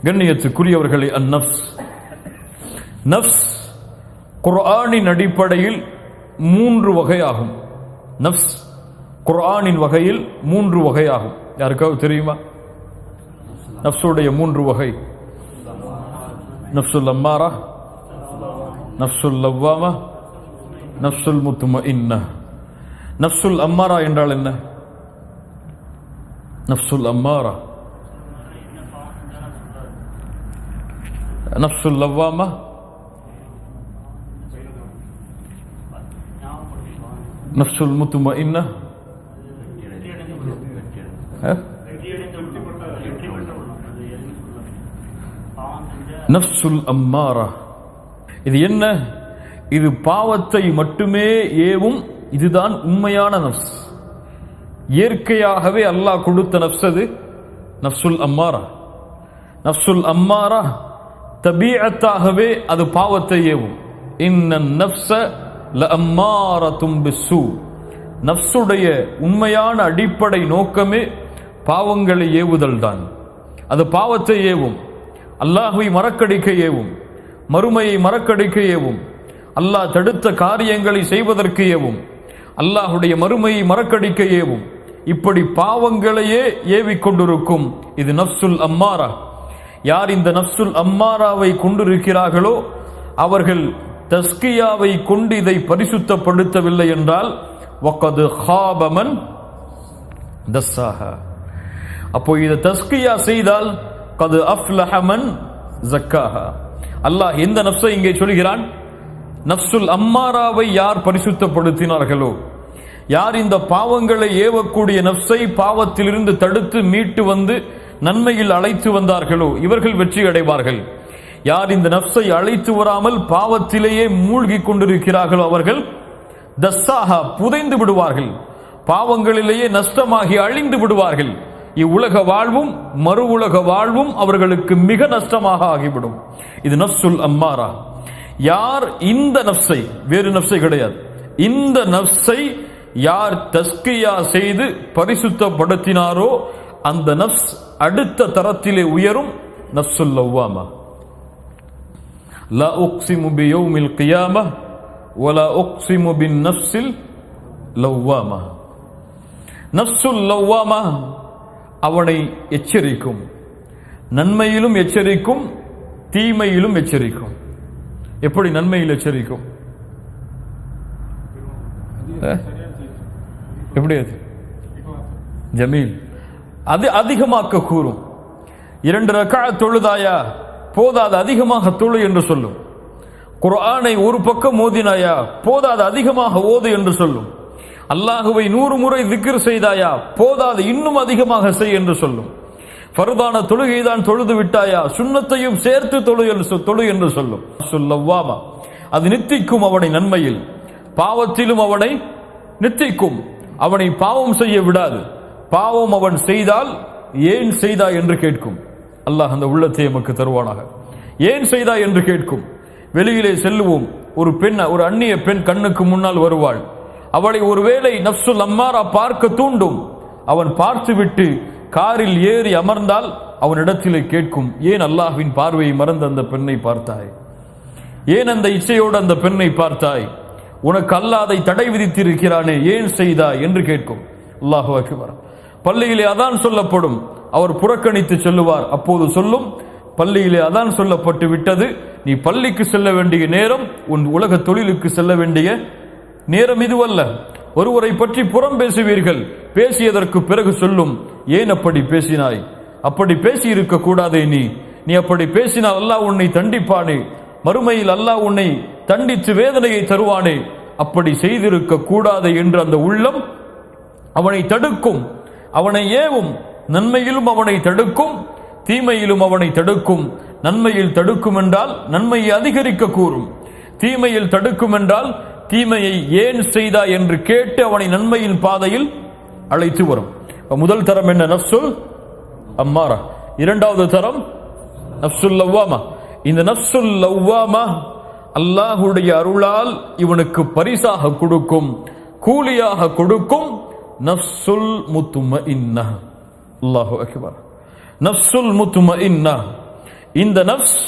கண்ணியத்துக்குரியவர்களே, அந்நஃப்ஸ் நஃப்ஸ் குர்ஆனின் அடிப்படையில் 3 வகையாகும். நஃப்ஸ் குர்ஆனின் வகையில் 3 வகையாகும். யாருக்காவது தெரியுமா நஃப்ஸுடைய 3 வகை? நஃப்சுல் அம்மாரா, நஃப்சுல் லவ்வாமா, நஃப்சுல் முத்மஇன்னா. நஃப்சுல் அம்மாரா என்றால் என்ன? நஃப்சுல் அம்மாரா, நஃப்சுல் லவ்வாமா, நஃப்சுல் முத்மஇன்னா. நஃப்சுல் அம்மாரா இது என்ன? இது பாவத்தை மட்டுமே ஏவும். இதுதான் உண்மையான நஃப்ஸ். இயற்கையாகவே அல்லாஹ் கொடுத்த நஃப்ஸ் அது நஃப்சுல் அம்மாரா. நஃப்சுல் அம்மாரா தபீஅத்தாகவே அது பாவத்தை ஏவும். இன்னன் நஃப்ஸ லஅம்மாரத்தும் பிஸ்ஸூ. நஃப்ஸுடைய உண்மையான அடிப்படை நோக்கமே பாவங்களை ஏவுதல் தான். அது பாவத்தை ஏவும், அல்லாஹ்வை மறக்கடிக்க ஏவும், மறுமையை மறக்கடிக்க ஏவும், அல்லாஹ் தடுத்த காரியங்களை செய்வதற்கு ஏவும், அல்லாஹுடைய மறுமையை மறக்கடிக்க ஏவும். இப்படி பாவங்களையே ஏவிக்கொண்டிருக்கும் இது நஃப்சுல் அம்மாரா. யார் இந்த நஃப்சுல் அம்மாராவை கொண்டிருக்கிறார்களோ அவர்கள் தஸ்கியாவை கொண்டு இதை பரிசுத்தப்படுத்தவில்லை என்றால் வகது ஹாப மன் தஸ்ஸாஹா. அப்போ இதை தஸ்கியா செய்தால் கது அஃப்லஹ மன் ஸக்காஹா. அல்லாஹ் எந்த நஃப்ஸை இங்கே சொல்கிறான்? நஃப்சுல் அம்மாராவை யார் பரிசுத்தப்படுத்தினார்களோ, யார் இந்த பாவங்களை ஏவக்கூடிய நஃப்ஸை பாவத்திலிருந்து தடுத்து மீட்டு வந்து நன்மையில் அழைத்து வந்தார்களோ இவர்கள் வெற்றி அடைவார்கள். யார் இந்த நஃப்ஸை அழைத்து வராமல் பாவத்திலேயே மூழ்கி கொண்டிருக்கிறார்களோ அவர்கள் தஸ்ஸாஹா புதைந்து விடுவார்கள், பாவங்களிலேயே நஷ்டமாகி அழிந்து விடுவார்கள். இவ்வுலக வாழ்வும் மறு உலக வாழ்வும் அவர்களுக்கு மிக நஷ்டமாக ஆகிவிடும். இது நஃப்சுல் அம்மாரா. யார் இந்த நஃப்ஸை, வேறு நஃப்ஸை கிடையாது, இந்த நஃப்ஸை யார் தஸ்கியா செய்து பரிசுத்தப்படுத்தினாரோ அந்த நஃப்ஸ் அடுத்த தரத்திலே உயரும். நஃப்சுல் லவ்வாமா. லா உக்ஸிமு பியௌமில் கியாமஹ் வலா உக்ஸிமு பின் நஃப்ஸில் லவ்வாமா. நஃப்சுல் லவ்வாமா அவனை எச்சரிக்கும், நன்மையிலும் எச்சரிக்கும், தீமையிலும் எச்சரிக்கும். எப்படி நன்மையில் எச்சரிக்கும்? எப்படி? அது ஜமீல், அது அதிகமாக்க கூறும். 2 ரக்அத் தொழுதாயா போதாது, அதிகமாக தொழு என்று சொல்லும். குர்ஆனை ஒரு பக்கம் ஓதினாயா போதாது, அதிகமாக ஓது என்று சொல்லும். அல்லாஹுவை 100 முறை திக்ர் செய்தாயா போதாது, இன்னும் அதிகமாக செய் என்று சொல்லும். ஃபர்தான தொழுகைதான் தொழுது விட்டாயா சுன்னத்தையும் சேர்த்து தொழு என்று சொல்லும். சொல்லவாமா அது நித்திக்கும் அவனை நன்மையில், பாவத்திலும் அவனை நித்திக்கும். அவனை பாவம் செய்ய விடாது. பாவம் அவன் செய்தால் ஏன் செய்தாய் என்று கேட்கும். அல்லாஹ் அந்த உள்ளத்தை நமக்கு தருவானாக. ஏன் செய்தாய் என்று கேட்கும். வெளியிலே செல்லுவோம், ஒரு பெண், ஒரு அந்நிய பெண் கண்ணுக்கு முன்னால் வருவாள். அவளை ஒருவேளை நஃப்சுல் அம்மாரா பார்க்க தூண்டும். அவன் பார்த்துவிட்டு காரில் ஏறி அமர்ந்தால் அவனிடத்திலே கேட்கும், ஏன் அல்லாஹ்வின் பார்வையை மறந்து அந்த பெண்ணை பார்த்தாய்? ஏன் அந்த இச்சையோடு அந்த பெண்ணை பார்த்தாய்? உனக்கு அல்லாஹ் அதை தடை விதித்திருக்கிறானே, ஏன் செய்தாய் என்று கேட்கும். அல்லாஹு அக்பர். பள்ளியிலே அதான் சொல்லப்படும், அவர் புறக்கணித்து சொல்லுவார். அப்போது சொல்லும், பள்ளியிலே அதான் சொல்லப்பட்டு விட்டது, நீ பள்ளிக்கு செல்ல வேண்டிய நேரம் உன் உலக தொழிலுக்கு செல்ல வேண்டிய நேரம் இதுவல்ல. ஒருவரை பற்றி புறம் பேசுவீர்கள், பேசியதற்கு பிறகு சொல்லும், ஏன் அப்படி பேசினாய்? அப்படி பேசி இருக்க கூடாதே. நீ அப்படி பேசினால் அல்லாஹ் உன்னை தண்டிப்பானே, மறுமையில் அல்லாஹ் உன்னை தண்டித்து வேதனையை தருவானே, அப்படி செய்திருக்க கூடாது என்று அந்த உள்ளம் அவனை தடுக்கும், அவனை ஏவும். நன்மையிலும் அவனை தடுக்கும், தீமையிலும் அவனை தடுக்கும். நன்மையில் தடுக்கும் என்றால் நன்மையை அதிகரிக்க கூறும், தீமையில் தடுக்கும் என்றால் தீமையை ஏன் செய்தா என்று கேட்டு அவனை நன்மையின் பாதையில் அழைத்து வரும். முதல் தரம் என்ன? நஃப்சுல் அம்மாரா. இரண்டாவது தரம் நஃப்சுல் லவ்வாமா. இந்த நஃப்சுல் லவ்வாமா அல்லாஹுடைய அருளால் இவனுக்கு பரிசாக கொடுக்கும், கூலியாக கொடுக்கும் நஃப்சுல் முத்மஇன்னா. அல்லாஹு அக்பர். நஃப்சுல் முத்மஇன்னா இந்த நஃப்ஸ்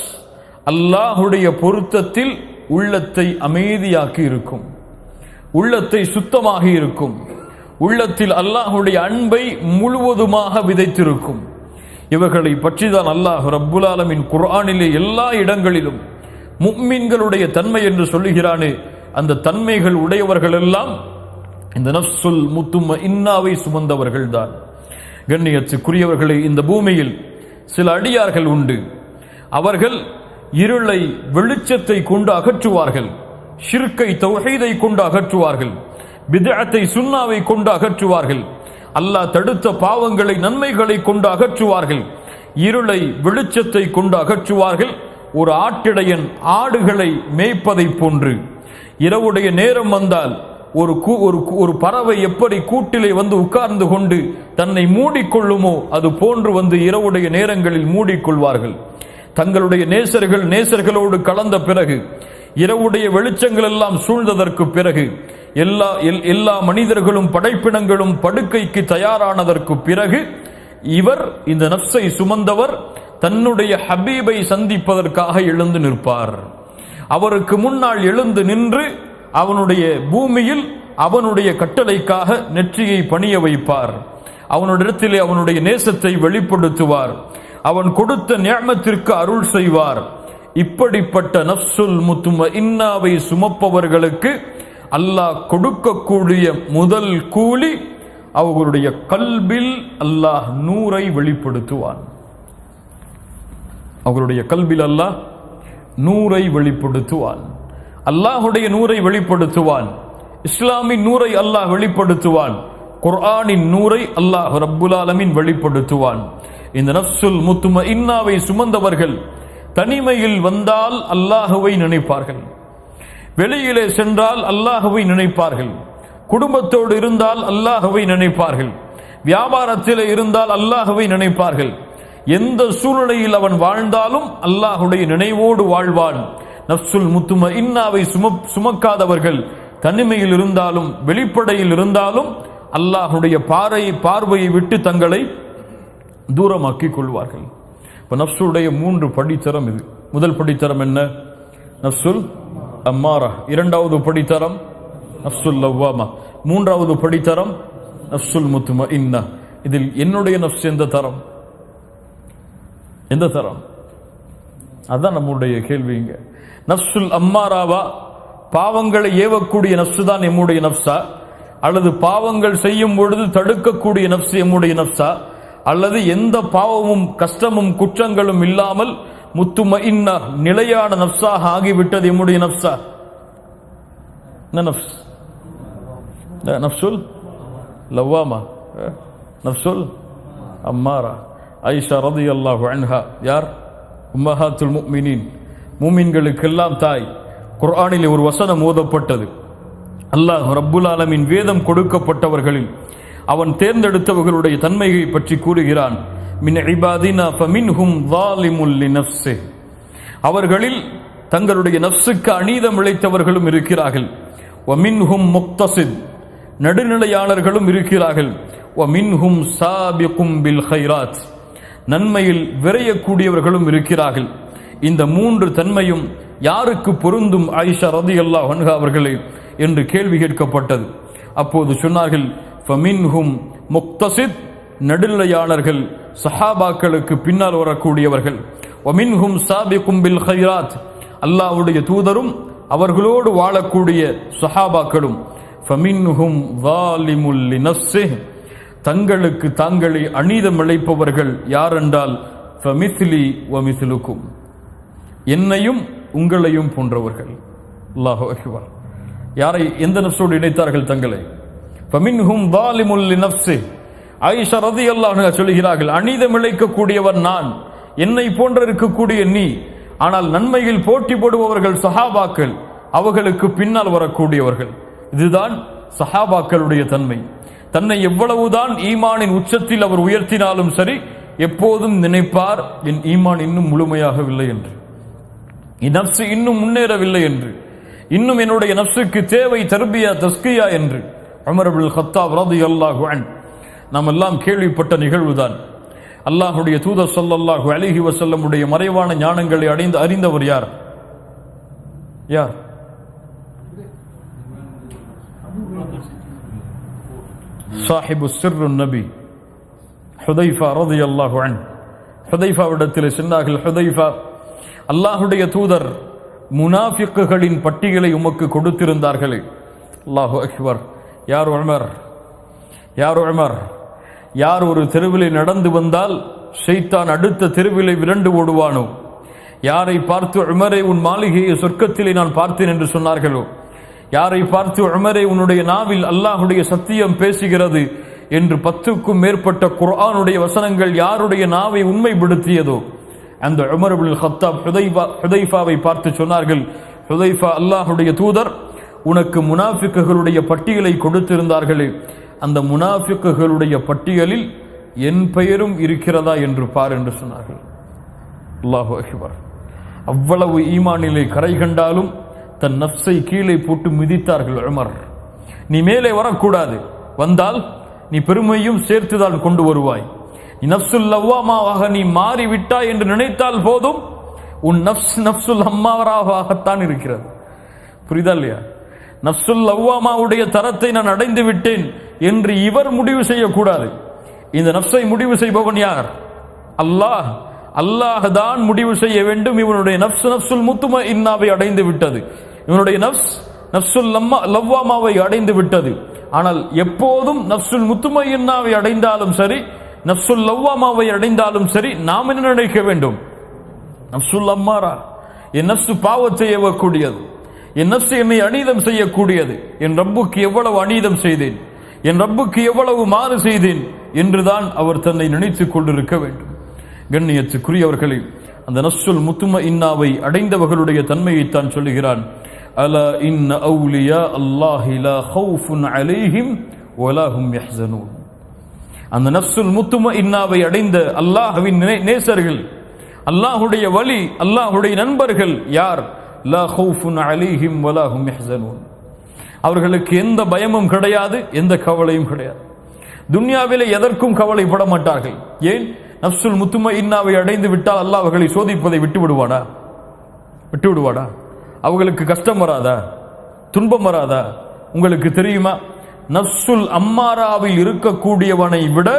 அல்லாஹுடைய பொருத்தத்தில் உள்ளத்தை அமைதியாக்கி இருக்கும், உள்ளத்தை சுத்தமாகி இருக்கும், உள்ளத்தில் அல்லாஹுடைய அன்பை முழுவதுமாக விதைத்திருக்கும். இவர்களை பற்றி தான் அல்லாஹ் ரப்புல் ஆலமீன் குர்ஆனிலே எல்லா இடங்களிலும் முஃமின்களுடைய தன்மை என்று சொல்லுகிறானே, அந்த தன்மைகள் உடையவர்கள் எல்லாம் இந்த நஃப்ஸுல் முத்துமஇன்னாவை சுமந்தவர்கள் தான். கண்ணியத்துக்குரியவர்களே, இந்த பூமியில் சில அடியார்கள் உண்டு. அவர்கள் இருளை வெளிச்சத்தை கொண்டு அகற்றுவார்கள், ஷிர்கை தௌஹீதை கொண்டு அகற்றுவார்கள், பித்அத்தை சுன்னாவை கொண்டு அகற்றுவார்கள், அல்லாஹ் தடுத்த பாவங்களை நன்மைகளை கொண்டு அகற்றுவார்கள், இருளை வெளிச்சத்தை கொண்டு அகற்றுவார்கள். ஒரு ஆட்டிடையன் ஆடுகளை மேய்ப்பதை போன்று இரவுடைய நேரம் வந்தால் ஒரு பறவை எப்படி கூட்டிலே வந்து உட்கார்ந்து கொண்டு தன்னை மூடிக்கொள்ளுமோ அது போன்று வந்து இரவுடைய நேரங்களில் மூடிக்கொள்வார்கள். தங்களுடைய நேசர்களோடு கலந்த பிறகு, இரவுடைய வெளிச்சங்கள் எல்லாம் சூழ்ந்ததற்கு பிறகு, எல்லா மனிதர்களும் படைப்பினங்களும் படுக்கைக்கு தயாரானதற்கு பிறகு, இவர் இந்த நஃப்ஸை சுமந்தவர் தன்னுடைய ஹபீபை சந்திப்பதற்காக எழுந்து நிற்பார். அவருக்கு முன்னால் எழுந்து நின்று அவனுடைய பூமியில் அவனுடைய கட்டளைக்காக நெற்றியை பணிய வைப்பார். அவனுடைய அவனுடைய நேசத்தை வெளிப்படுத்துவார். அவன் கொடுத்த நிஅமத்திற்கு அருள் செய்வார். இப்படிப்பட்ட நஃப்ஸுல் முத்துமஇன்னாவை சுமப்பவர்களுக்கு அல்லாஹ் கொடுக்கக்கூடிய முதல் கூலி, அவர்களுடைய கல்பில் அல்லாஹ் நூரை வெளிப்படுத்துவான். அவர்களுடைய கல்பில் அல்லாஹ் நூரை வெளிப்படுத்துவான். அல்லாஹுடைய நூரை வெளிப்படுத்துவான். இஸ்லாமின் நூரை அல்லாஹ் வெளிப்படுத்துவான். குர்ஆனின் நூரை அல்லாஹ் ரப்புல் ஆலமீன் வெளிப்படுத்துவான். இந்த நஃப்ஸுல் முத்துமஇன்னாவை சுமந்தவர்கள் தனிமையில் வந்தால் அல்லாஹுவை நினைப்பார்கள், வெளியிலே சென்றால் அல்லாஹுவை நினைப்பார்கள், குடும்பத்தோடு இருந்தால் அல்லாஹுவை நினைப்பார்கள், வியாபாரத்திலே இருந்தால் அல்லாஹுவை நினைப்பார்கள். எந்த சூழ்நிலையில் அவன் வாழ்ந்தாலும் அல்லாஹுடைய நினைவோடு வாழ்வான். நஃப்ஸுல் முத்துமஇன்னாவை சுமக்காதவர்கள் தனிமையில் இருந்தாலும் வெளிப்படையில் இருந்தாலும் அல்லாஹுடைய பார்வையை விட்டு தங்களை தூரமாக்கிக் கொள்வார்கள். இப்ப நஃப்ஸுடைய 3 படித்தரம் இது. முதல் படித்தரம் என்ன? நஃப்ஸுல் அம்மாரா. இரண்டாவது படித்தரம் நஃப்ஸுல் லவ்வாமா. மூன்றாவது படித்தரம் நஃப்ஸுல் முத்துமஇன்னா. இதில் என்னுடைய நஃப்ஸ் எந்த தரம்? எந்த தரம்? அதான் நம்முடைய கேள்விங்க. நஃப்ஸுல் அம்மாராவா, பாவங்களை ஏவக்கூடிய நஃப்ஸ் தான் எம்முடைய நஃப்ஸா, அல்லது பாவங்கள் செய்யும் பொழுது தடுக்கக்கூடிய நஃப்ஸ் எம்முடைய நஃப்ஸா, அல்லது எந்த பாவமும் கஷ்டமும் குற்றங்களும் இல்லாமல் முத்துமஇன்னா நிலையான நஃப்ஸாக ஆகிவிட்டது எம்முடைய நஃப்ஸா? என்ன நஃப்ஸ்? நஃப்ஸுல் லவ்வாமா, நஃப்ஸுல் அம்மாரா. ஆயிஷா ரலியல்லாஹு அன்ஹா யார்? உம்மஹாத்துல் முஃமினீன், மூமின்களுக்கெல்லாம் தாய். குர்ஆனிலே ஒரு வசனம் ஓதப்பட்டது. அல்லாஹ் ரப்புல் ஆலமீன் வேதம் கொடுக்கப்பட்டவர்களில் அவன் தேர்ந்தெடுத்தவர்களுடைய தன்மையை பற்றி கூறுகிறான். மின் இபாதினா ஃபமின்ஹும் ஸாலிமுல் லினஃப்ஸிஹ். அவர்களில் தங்களுடைய நஃப்ஸுக்கு அநீதம் இழைத்தவர்களும் இருக்கிறார்கள். வமின்ஹும் முக்தஸித், நடுநிலையாளர்களும் இருக்கிறார்கள். வமின்ஹும் சாபிகும் பில் கைராத், நன்மையில் விரையக்கூடியவர்களும் இருக்கிறார்கள். இந்த 3 தன்மையும் யாருக்கு பொருந்தும் ஆயிஷா ரலியல்லாஹு அன்ஹா அவர்களே என்று கேள்வி கேட்கப்பட்டது. அப்போது சொன்னார்கள், ஃபமின்ஹும் முக்தஸித், நடுநிலையாளர்கள், சஹாபாக்களுக்கு பின்னால் வரக்கூடியவர்கள். வமின்ஹும் சாபிகும் பில் கைராத், அல்லாஹ்வுடைய தூதரும் அவர்களோடு வாழக்கூடிய சஹாபாக்களும். ஃபமின்ஹும் ஸாலிமுல் லினஃப்ஸிஹ், தங்களுக்கு தாங்களே அநீதம் இழைப்பவர்கள் யார் என்றால் ஃபமிஸ்லி வமிஸ்லுக்கும், என்னையும் உங்களையும் போன்றவர்கள். அல்லாஹு அக்பர். யாரை எந்த நஃப்ஸோடு இணைத்தார்கள் தங்களை? ஃபமின்ஹும் ஸாலிமுல் லினஃப்ஸிஹ். ஆயிஷா ரலியல்லாஹு அன்ஹா சொல்கிறார்கள், அநீதம் இழைக்கக்கூடியவர் நான், என்னை போன்ற இருக்கக்கூடிய நீ. ஆனால் நன்மையில் போட்டி போடுபவர்கள் சஹாபாக்கள், அவர்களுக்கு பின்னால் வரக்கூடியவர்கள். இதுதான் சஹாபாக்களுடைய தன்மை. தன்னை எவ்வளவுதான் ஈமானின் உச்சத்தில் அவர் உயர்த்தினாலும் சரி, எப்போதும் நினைப்பார், என் ஈமான் இன்னும் முழுமையாகவில்லை என்று, என் நஃப்ஸ் இன்னும் முன்னேறவில்லை என்று, இன்னும் என்னுடைய நஃப்ஸுக்கு தேவை தர்பியா தஸ்கியா என்று. உமர் இப்னுல் கத்தாப் ரலியல்லாஹு அன்ஹு நாம் எல்லாம் கேள்விப்பட்ட நிகழ்வுதான். அல்லாஹுடைய தூதர் ஸல்லல்லாஹு அலைஹி வஸல்லம் உடைய மறைவான ஞானங்களை அறிந்தவர் யார்? யார்? சாஹிபு சிர்ருன் நபி ஹுதைஃபா ரலியல்லாஹு அன்ஹு. ஹுதைஃபாவிடத்தில் சொன்னார்கள், ஹுதைஃபா, அல்லாஹுடைய தூதர் முனாஃபிக்குகளின் பட்டியலை உமக்கு கொடுத்திருந்தார்களே. அல்லாஹு அக்பர். யார் உமர்? யார் உமர்? யார் ஒரு தெருவிலே நடந்து வந்தால் ஷைத்தான் அடுத்த தெருவிலே விரண்டு ஓடுவானோ, யாரை பார்த்து உமரே உன் மாளிகையை சொர்க்கத்திலே நான் பார்த்தேன் என்று சொன்னார்களோ, யாரை பார்த்து உமரே உன்னுடைய நாவில் அல்லாஹுடைய சத்தியம் பேசுகிறது என்று 10க்கும் மேற்பட்ட குர்ஆனுடைய வசனங்கள் யாருடைய நாவை உண்மைப்படுத்தியதோ, அந்த உமர் இப்னுல் கத்தாப் ஹுதைஃபாவை பார்த்து சொன்னார்கள், ஹுதைஃபா, அல்லாஹுடைய தூதர் உனக்கு முனாஃபிக்குகளுடைய பட்டியலை கொடுத்திருந்தார்களே, அந்த முனாஃபிக்குகளுடைய பட்டியலில் என் பெயரும் இருக்கிறதா என்று பார் என்று சொன்னார்கள். அல்லாஹு அக்பர். அவ்வளவு ஈமானிலே கரை கண்டாலும் தன் நஃப்ஸை கீழே போட்டு மிதித்தார்கள் உமர். நீ மேலே வரக்கூடாது, வந்தால் நீ பெருமையும் சேர்த்துதான் கொண்டு வருவாய். நீ நஃப்சுல் லவ்வாமாவாக நீ மாறிவிட்டாய் என்று நினைத்தால் போதும், உன் நஃப்சுல் அம்மாராகத்தான் இருக்கிறது. புரியுதா இல்லையா? நஃப்சுல் லவ்வாமாவுடைய தரத்தை நான் அடைந்து விட்டேன் என்று இவர் முடிவு செய்யக்கூடாது. இந்த நஃப்ஸை முடிவு செய்பவன் யார்? அல்லாஹ். அல்லாஹ் தான் முடிவு செய்ய வேண்டும். இவனுடைய நஃப்சுல் முத்மஇன்னாவை அடைந்து விட்டது, இவனுடைய நஃப்சுல் லவ்வாமாவை அடைந்து விட்டது. ஆனால் எப்போதும் நஃப்சுல் முத்மஇன்னாவை அடைந்தாலும் சரி, நஃப்சுல் லவ்வாமாவை அடைந்தாலும் சரி, நாம் என்ன நினைக்க வேண்டும்? நஃப்சுல் அம்மாரா, என் நஃப்சு பாவத்தை ஏவக்கூடியது, என் நஃப்சு என்னை அநீதம் செய்யக்கூடியது, என் ரப்புக்கு எவ்வளவு அநீதம் செய்தேன், என் ரப்புக்கு எவ்வளவு மாறு செய்தேன் என்றுதான் அவர் தன்னை நினைத்துக் கொண்டிருக்க வேண்டும். கண்ணியத்துக்குரியவர்களே, அந்த நஃப்சுல் முத்மஇன்னாவை அடைந்தவர்களுடைய தன்மையைத்தான் சொல்லுகிறான். அலா இன்ன அவுலியா அல்லாஹி லா ஹவுஃபுன் அலைஹிம் வலா ஹும் யஹ்ஸனூன். அந்த நஃப்சுல் முத்மஇன்னாவை அடைந்த அல்லாஹ்வின் நேசர்கள், அல்லாஹ்வுடைய வலி, அல்லாஹ்வுடைய நண்பர்கள் யார்? லா ஹவுஃபுன் அலைஹிம் வலா ஹும் யஹ்ஸனூன். அவர்களுக்கு எந்த பயமும் கிடையாது, எந்த கவலையும் கிடையாது. துன்யாவிலே எதற்கும் கவலைப்பட மாட்டார்கள். ஏன்? நஃப்சுல் முத்மஇன்னாவை அடைந்து விட்டால் அல்லாஹ் அவர்களை சோதிப்பதை விட்டு விடுவாடா? அவர்களுக்கு கஷ்டம் வராதா? துன்பம் வராதா? உங்களுக்கு தெரியுமா, நஃப்சுல் அம்மாராவில் இருக்கக்கூடியவனை விட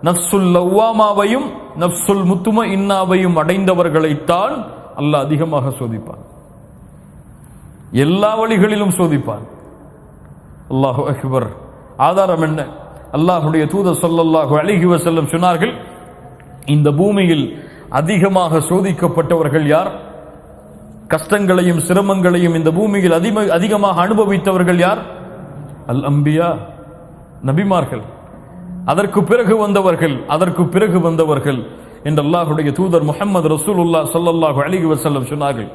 நஃப்சுல் லவ்வாமாவையும் நஃப்சுல் முத்மஇன்னாவையும் அடைந்தவர்களைத்தான் அல்லாஹ் அதிகமாக சோதிப்பான். எல்லா வழிகளிலும் சோதிப்பான். அல்லாஹு அக்பர். ஆதாரம் என்ன? அல்லாஹுடைய தூதர் ஸல்லல்லாஹு அலைஹி வஸல்லம் சொன்னார்கள், இந்த பூமியில் அதிகமாக சோதிக்கப்பட்டவர்கள் யார்? கஷ்டங்களையும் சிரமங்களையும் இந்த பூமியில் அதிகமாக அனுபவித்தவர்கள் யார்? அல் அம்பியா, நபிமார்கள். அதற்கு பிறகு வந்தவர்கள் என்று அல்லாஹுடைய தூதர் முஹம்மது ரசூலுல்லாஹ் ஸல்லல்லாஹு அலைஹி வஸல்லம் சொன்னார்கள்.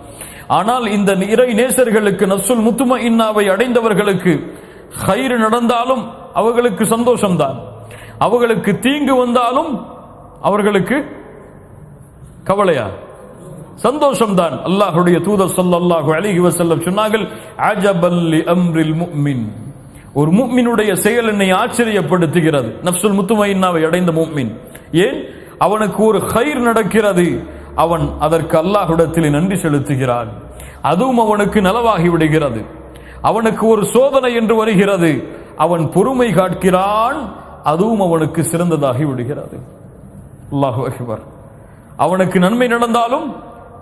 ஆனால் இந்த இறை நேசர்களுக்கு, நஃப்சுல் முத்மஇன்னாவை அடைந்தவர்களுக்கு கைர் நடந்தாலும் அவர்களுக்கு சந்தோஷம்தான், அவர்களுக்கு தீங்கு வந்தாலும் அவர்களுக்கு கவலையா? சந்தோஷம்தான். அல்லாஹுடைய தூதர் ஸல்லல்லாஹு அலைஹி வஸல்லம் சொன்னார்கள், அஜபல் லி அம்ரில் முஃமின். ஒரு முஃமினுடைய செயல் என்னை ஆச்சரியப்படுத்துகிறது. நஃப்சுல் முத்மஇன்னாவை அடைந்த முஃமின், ஏன்? அவனுக்கு ஒரு கைர் நடக்கிறது, அவன் அதற்கு அல்லாஹ்விடத்தில் நன்றி செலுத்துகிறான், அதுவும் அவனுக்கு நலவாகி விடுகிறது. அவனுக்கு ஒரு சோதனை என்று வருகிறது, அவன் பொறுமை காட்கிறான், அதுவும் அவனுக்கு சிறந்ததாகி விடுகிறது. அல்லாஹு அக்பர். அவனுக்கு நன்மை நடந்தாலும்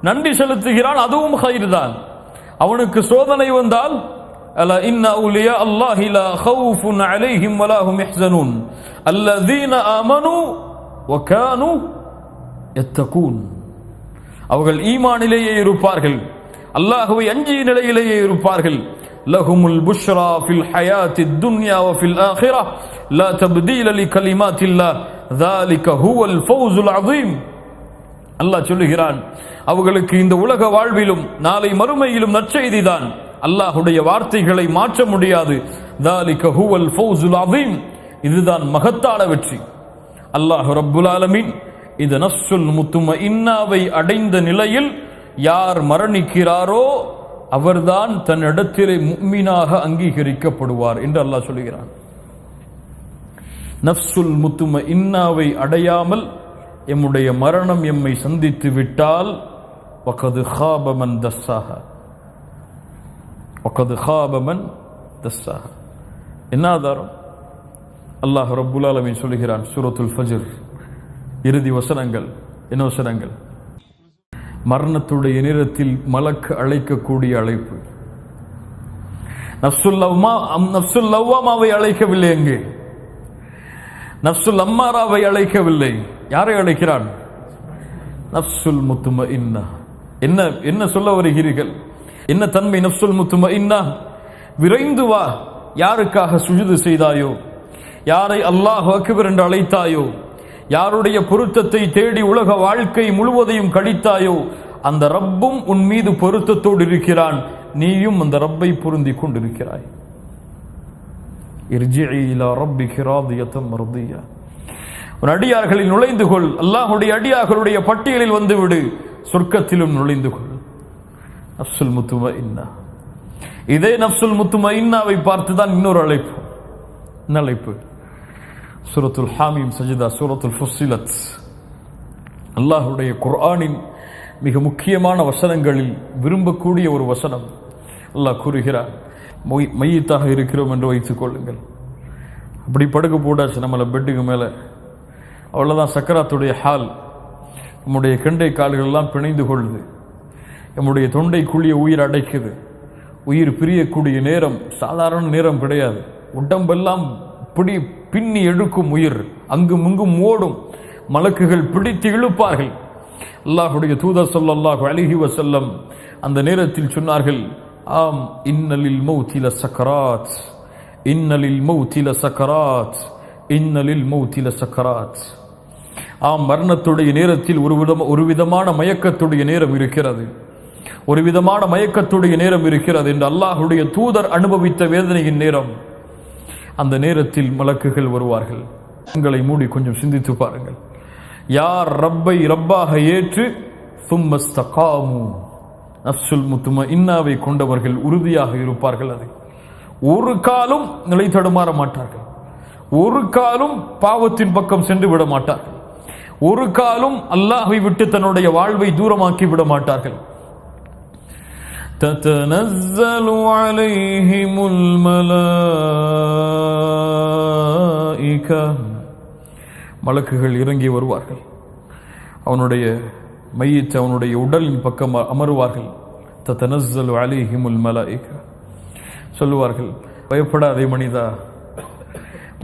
நன்றி செலுத்துகிறான், அதுவும் கைர் தான். அவனுக்கு சோதனை வந்தால், அலா இன்ன அவுலியா அல்லாஹி லா ஹவுஃபுன் அலைஹிம் வலா ஹும் யஹ்ஸனூன் அல்லதீன ஆமனூ வ கானூ யத்தகூன். அவர்கள் ஈமானிலேயே இருப்பார்கள், அல்லாஹ்வை அஞ்சிய நிலையிலேயே இருப்பார்கள். லஹுமுல் புஷ்ரா ஃபில் ஹயாத்தித் துன்யா வ ஃபில் ஆখিরাহ லா தப்தீல லிகலிமாத்தில்லாஹ் ذلك هو الفوز العظيم. அல்லாஹ் சொல்லுகிறான், அவர்களுக்கு இந்த உலக வாழ்விலும் நாளை மறுமையிலும் நற்செய்திதான். அல்லாஹ்வுடைய வார்த்தைகளை மாற்ற முடியாது. ذلك هو الفوز العظيم. இதுதான் மகத்தான வெற்றி. அல்லாஹ் ரப்புல் ஆலமீன் இந்த நஃப்சுல் முத்மஇன்னாவை அடைந்த நிலையில் யார் மரணிக்கிறாரோ அவர்தான் தன் இடத்திலே முஃமினாக அங்கீகரிக்கப்படுவார் என்று அல்லாஹ் சொல்கிறான். நஃப்சுல் முத்மஇன்னாவை அடையாமல் எம்முடைய மரணம் எம்மை சந்தித்து விட்டால் வகது ஹாப மன் தஸ்ஸாஹா, வகது ஹாப மன் தஸ்ஸாஹா. என்ன ஆதாரம்? அல்லாஹ் ரப்புல் ஆலமீன் சொல்கிறான் சூரத்துல் ஃபஜ்ர் இறுதி வசனங்கள். என்ன வசனங்கள்? மரணத்துடைய நேரத்தில் மலக்கு அழைக்கக்கூடிய அழைப்பு. நஃப்சுல் லவ்வாமாவை அழைக்கவில்லை, எங்கே நஃப்சுல் அம்மாராவை அழைக்கவில்லை. யாரை அழைக்கிறான்? நஃப்சுல் முத்மஇன்னா. என்ன என்ன சொல்ல வருகிறீர்கள்? என்ன தன்மை நஃப்சுல் முத்மஇன்னா? விரைந்து வா, யாருக்காக சுஜூது செய்தாயோ, யாரை அல்லாஹ் அக்பர் என்று அழைத்தாயோ, யாருடைய பொருத்தத்தை தேடி உலக வாழ்க்கை முழுவதையும் கழித்தாயோ, அந்த ரப்பும் உன் மீது பொருத்தத்தோடு இருக்கிறான், நீயும் அந்த ரப்பை பொருந்தி கொண்டிருக்கிறாய். இர்ஜிஇ இலா ரப்பிக ராதியத்தம் மர்தியா. உன் அடியார்களில் நுழைந்து கொள், அல்லாஹ்வுடைய அடியார்களுடைய பட்டியலில் வந்துவிடு, சொர்க்கத்திலும் நுழைந்து கொள். நஃப்சுல் முத்மஇன்னா. இதே நஃப்சுல் முத்மஇன்னாவை பார்த்துதான் இன்னொரு அழைப்பு. என்ன அழைப்பு? சூரத்துல் ஹாமீம் சஜிதா, சூரத்துல் ஃபுஸ்ஸிலத். அல்லாஹ்வுடைய குர்ஆனின் மிக முக்கியமான வசனங்களில் விரும்பக்கூடிய ஒரு வசனம். அல்லாஹ் கூறுகிறார், மையத்தாக இருக்கிறோம் என்று வைத்துக் கொள்ளுங்கள். அப்படி படுக்க போடாச்சு நம்மளை பெட்டுக்கு மேலே, அவ்வளோதான் சக்கராத்துடைய ஹால். நம்முடைய கெண்டை கால்கள் எல்லாம் பிணைந்து கொள்ளுது, நம்முடைய தொண்டைக்குழிய உயிர் அடைக்குது. உயிர் பிரியக்கூடிய நேரம் சாதாரண நேரம் கிடையாது. உடம்பெல்லாம் பின்னி எடுக்கும் உயிர், அங்கும் இங்கும் ஓடும். மலக்குகள் பிடித்து இழுப்பார்கள். அல்லாஹ்வுடைய தூதர் ஸல்லல்லாஹு அலைஹி வஸல்லம் அந்த நேரத்தில் சொன்னார்கள், ஆம், இன்னலில் மௌத்தி லசக்கராத், இன்னலில் மௌத்தி லசக்கராத், இன்னலில் மௌத்தி லசக்கராத். ஆம், மரணத்துடைய நேரத்தில் ஒரு விதமான மயக்கத்துடைய நேரம் இருக்கிறது, ஒரு விதமான மயக்கத்துடைய நேரம் இருக்கிறது என்று அல்லாஹ்வுடைய தூதர் அனுபவித்த வேதனையின் நேரம். அந்த நேரத்தில் மலக்குகள் வருவார்கள். உங்களை மூடி கொஞ்சம் சிந்தித்து பாருங்கள். யார் ரப்பை ரப்பாக ஏற்று சும்மஸ்தகாமு, நஃப்சுல் முத்மஇன்னாவை கொண்டவர்கள் உறுதியாக இருப்பார்கள். அதை ஒரு காலும் நிலை தடுமாற மாட்டார்கள், ஒரு காலும் பாவத்தின் பக்கம் சென்று விட மாட்டார்கள், ஒரு காலும் அல்லாஹ்வை விட்டு தன்னுடைய வாழ்வை தூரமாக்கி விட மாட்டார்கள். ததனஸ்ஸலு அலைஹிமுல் மலாயிகா, மலக்குகள் இறங்கி வருவார்கள். அவனுடைய மையத்தை அவனுடைய உடலின் பக்கம் அமருவார்கள். ததனஸ்ஸலு அலைஹிமுல் மலாயிகா, சொல்லுவார்கள், பயப்படாதே மனிதா,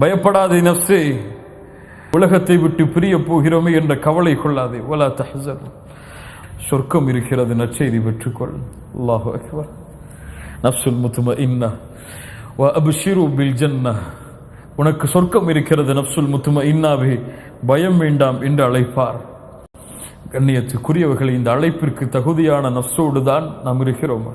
பயப்படாதே நஃப்ஸே, உலகத்தை விட்டு பிரிய போகிறோமே என்ற கவலை கொள்ளாதே. வலா தஹ்ஸன், சொர்க்கம் இருக்கிறது, நற்செய்தி பெற்றுக்கொள். அல்லாஹு அக்பர். நஃப்சுல் முத்மஇன்னா வ அப்ஷிரு பில் ஜன்னah, உனக்கு சொர்க்கம் இருக்கிறது நஃப்சுல் முத்மஇன்னாவே, பயம் வேண்டாம் என்று அழைப்பார். கண்ணியத்துக்குரியவர்கள், இந்த அழைப்பிற்கு தகுதியான நஃப்ஸோடு தான் நாம் இருக்கிறோமா?